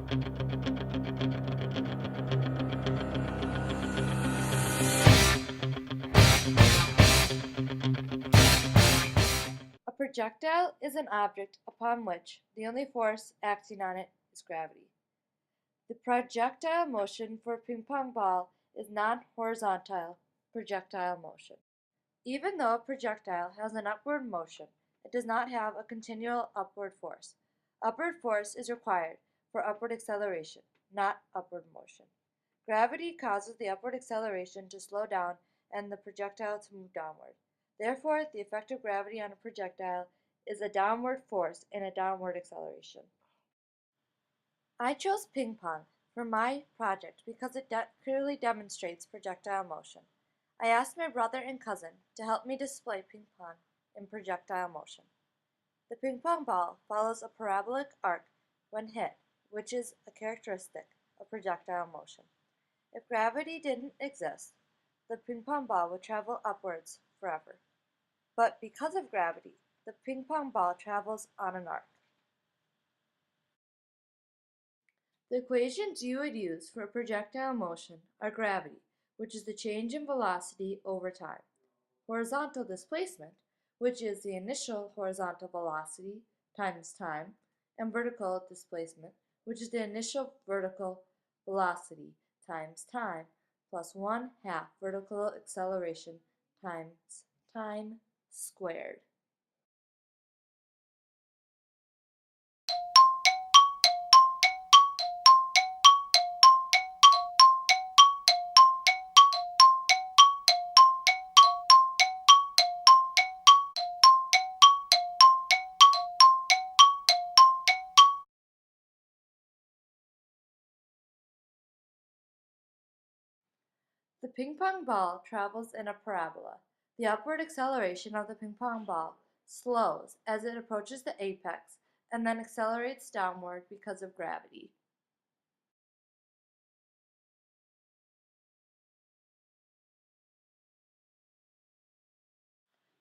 A projectile is an object upon which the only force acting on it is gravity. The projectile motion for a ping pong ball is non-horizontal projectile motion. Even though a projectile has an upward motion, it does not have a continual upward force. Upward force is required for upward acceleration, not upward motion. Gravity causes the upward acceleration to slow down and the projectile to move downward. Therefore, the effect of gravity on a projectile is a downward force and a downward acceleration. I chose ping pong for my project because it clearly demonstrates projectile motion. I asked my brother and cousin to help me display ping pong in projectile motion. The ping pong ball follows a parabolic arc when hit, which is a characteristic of projectile motion. If gravity didn't exist, the ping pong ball would travel upwards forever. But because of gravity, the ping pong ball travels on an arc. The equations you would use for projectile motion are gravity, which is the change in velocity over time, horizontal displacement, which is the initial horizontal velocity times time, and vertical displacement, which is the initial vertical velocity times time, plus 1/2 vertical acceleration times time squared. The ping pong ball travels in a parabola. The upward acceleration of the ping pong ball slows as it approaches the apex and then accelerates downward because of gravity.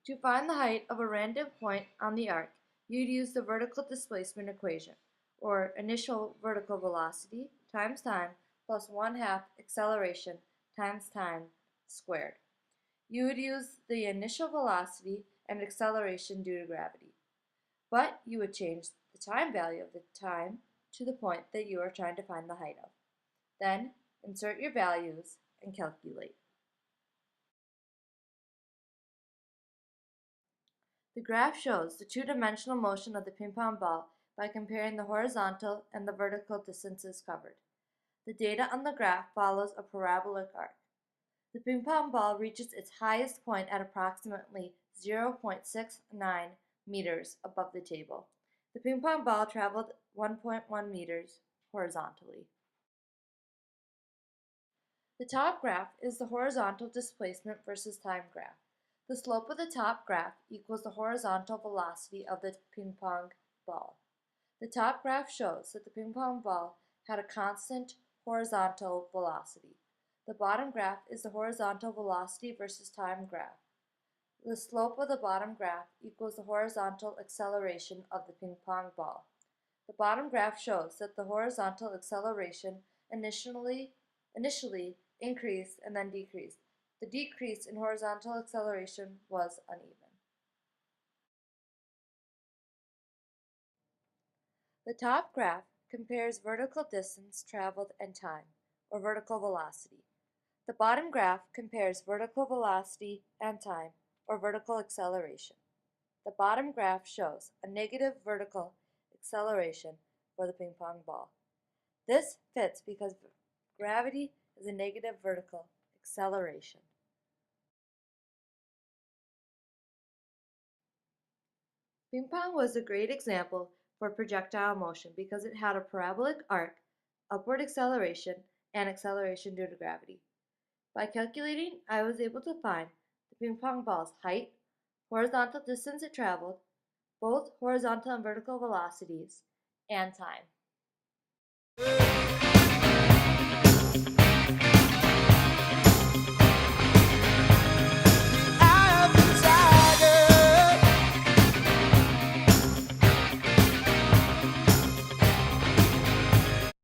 To find the height of a random point on the arc, you'd use the vertical displacement equation, or initial vertical velocity times time plus 1/2 acceleration times time squared. You would use the initial velocity and acceleration due to gravity, but you would change the time value of the time to the point that you are trying to find the height of. Then insert your values and calculate. The graph shows the two-dimensional motion of the ping pong ball by comparing the horizontal and the vertical distances covered. The data on the graph follows a parabolic arc. The ping pong ball reaches its highest point at approximately 0.69 meters above the table. The ping pong ball traveled 1.1 meters horizontally. The top graph is the horizontal displacement versus time graph. The slope of the top graph equals the horizontal velocity of the ping pong ball. The top graph shows that the ping pong ball had a constant horizontal velocity. The bottom graph is the horizontal velocity versus time graph. The slope of the bottom graph equals the horizontal acceleration of the ping pong ball. The bottom graph shows that the horizontal acceleration initially increased and then decreased. The decrease in horizontal acceleration was uneven. The top graph compares vertical distance traveled and time, or vertical velocity. The bottom graph compares vertical velocity and time, or vertical acceleration. The bottom graph shows a negative vertical acceleration for the ping pong ball. This fits because gravity is a negative vertical acceleration. Ping pong was a great example for projectile motion because it had a parabolic arc, upward acceleration, and acceleration due to gravity. By calculating, I was able to find the ping pong ball's height, horizontal distance it traveled, both horizontal and vertical velocities, and time.